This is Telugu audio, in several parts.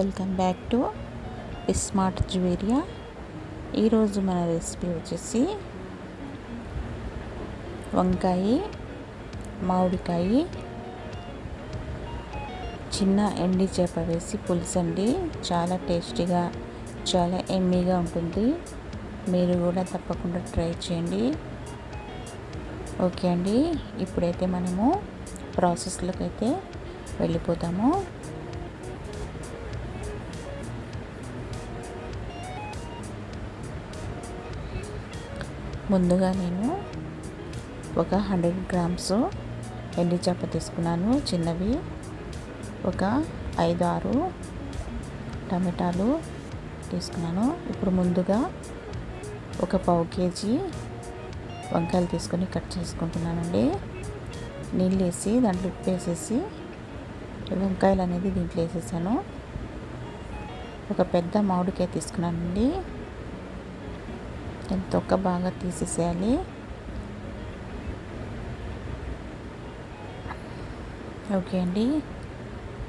Welcome back to smart Juveria. ఈరోజు మన రెసిపీ వచ్చేసి వంకాయ, మామిడికాయ, చిన్న ఎండి చేప వేసి పులుసు అండి. చాలా టేస్టీగా, చాలా ఎమ్మీగా ఉంటుంది. మీరు కూడా తప్పకుండా ట్రై చేయండి. ఓకే అండి, ఇప్పుడైతే మనము ప్రాసెస్లోకి అయితే వెళ్ళిపోతాము. ముందుగా నేను ఒక 100 గ్రామ్స్ ఎండి చేప తీసుకున్నాను, చిన్నవి. ఒక 5-6 టమాటాలు తీసుకున్నాను. ఇప్పుడు ముందుగా ఒక 1/2 కేజీ వంకాయలు తీసుకొని కట్ చేసుకుంటున్నానండి. నీళ్ళు వేసి దాంట్లో ఉప్పు వేసేసి వంకాయలు అనేది దీంట్లో వేసేసాను. ఒక పెద్ద మామిడికాయ తీసుకున్నానండి. దాని తొక్క బాగా తీసేసేయాలి. ఓకే అండి,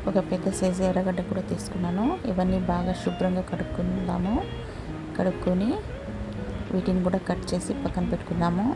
ఒక పెద్ద సైజు ఎర్రగడ్డ కూడా తీసుకున్నాను. ఇవన్నీ బాగా శుభ్రంగా కడుక్కొని వీటిని కూడా కట్ చేసి పక్కన పెట్టుకుందాము.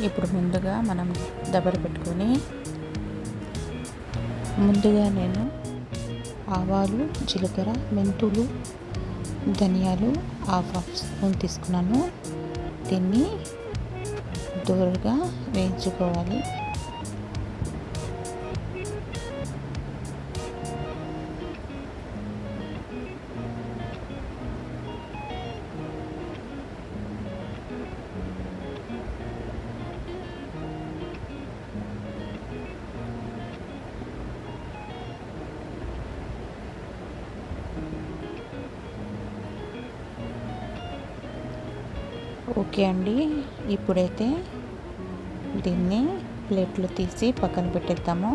ఇప్పుడు ముందుగా మనం దబర పెట్టుకొని, ముందుగా నేను ఆవాలు, జీలకర్ర, మెంతులు, ధనియాలు హాఫ్ స్పూన్ తీసుకున్నాను. దీన్ని దూరగా వేయించుకోవాలి. ఓకే అండి, ఇప్పుడైతే దీన్ని ప్లేట్లో తీసి పక్కన పెట్టేద్దాము.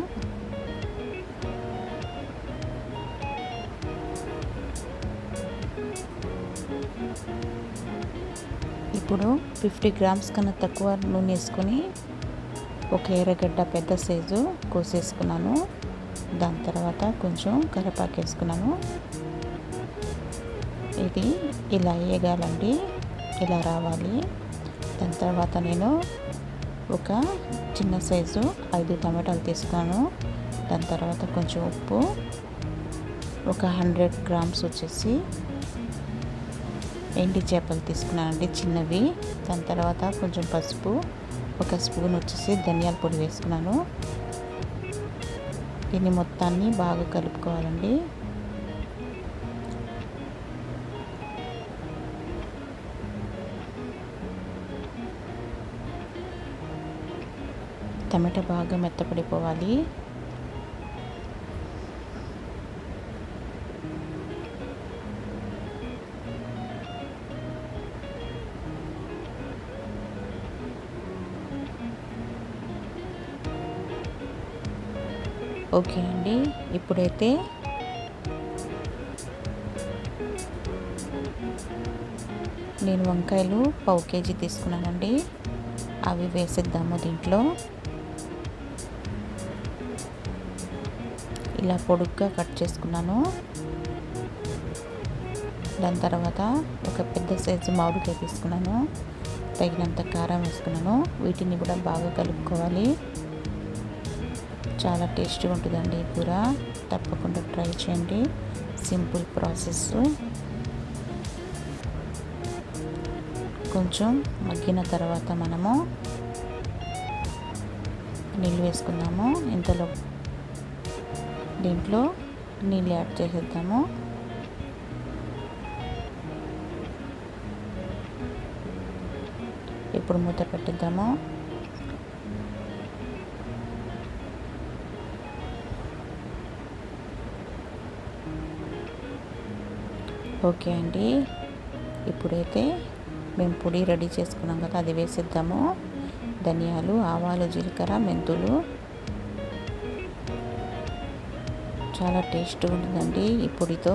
ఇప్పుడు 50 గ్రామ్స్ కన్నా తక్కువ నూనె వేసుకొని ఒక ఎర్రగడ్డ పెద్ద సైజు కోసేసుకున్నాను. దాని తర్వాత కొంచెం కరివేపాకు వేసుకున్నాను. ఇది ఇలా వేగాలండి, ఇలా రావాలి. దాని తర్వాత నేను ఒక చిన్న సైజు 5 టమాటాలు తీసుకున్నాను. దాని తర్వాత కొంచెం ఉప్పు, ఒక 100 గ్రామ్స్ వచ్చేసి ఎండి చేపలు తీసుకున్నానండి, చిన్నవి. దాని తర్వాత కొంచెం పసుపు, ఒక స్పూన్ వచ్చేసి ధనియాల పొడి వేసుకున్నాను. దీన్ని మొత్తాన్ని బాగా కలుపుకోవాలండి. టమాటా బాగా మెత్తపడిపోవాలి. ఓకే అండి, ఇప్పుడైతే నేను వంకాయలు 1/2 కేజీ తీసుకున్నానండి. అవి వేసేద్దాము దీంట్లో. ఇలా పొడుగ్గా కట్ చేసుకున్నాను. దాని తర్వాత ఒక పెద్ద సైజు మామిడికాయ తీసుకున్నాను. తగినంత కారం వేసుకున్నాను. వీటిని కూడా బాగా కలుపుకోవాలి. చాలా టేస్టీగా ఉంటుందండి ఈ కూర. తప్పకుండా ట్రై చేయండి. Simple process. కొంచెం మగ్గిన తర్వాత మనము నీళ్ళు వేసుకుందాము. ఇంతలో దీంట్లో నీళ్ళు యాడ్ చేసేద్దాము. ఇప్పుడు మూత పెట్టిద్దాము. ఓకే అండి, ఇప్పుడైతే మేము పొడి రెడీ చేసుకున్నాం కదా, అది వేసేద్దాము. ధనియాలు, ఆవాలు, జీలకర్ర, మెంతులు. చాలా టేస్ట్గా ఉంటుందండి ఈ పొడితో.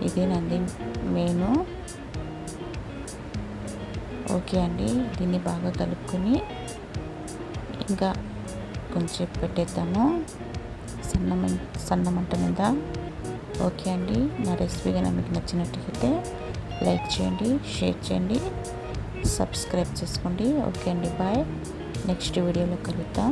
ఇదేనండి మెయిన్. ఓకే అండి, దీన్ని బాగా కలుపుకొని ఇంకా కొంచెం పెట్టేద్దాము సన్న మంట మీద. ఓకే అండి, నా రెసిపీ కనుక మీకు నచ్చినట్టయితే లైక్ చేయండి, షేర్ చేయండి, సబ్స్క్రైబ్ చేసుకోండి. ఓకే అండి, బాయ్. నెక్స్ట్ వీడియోలో కలుద్దాం.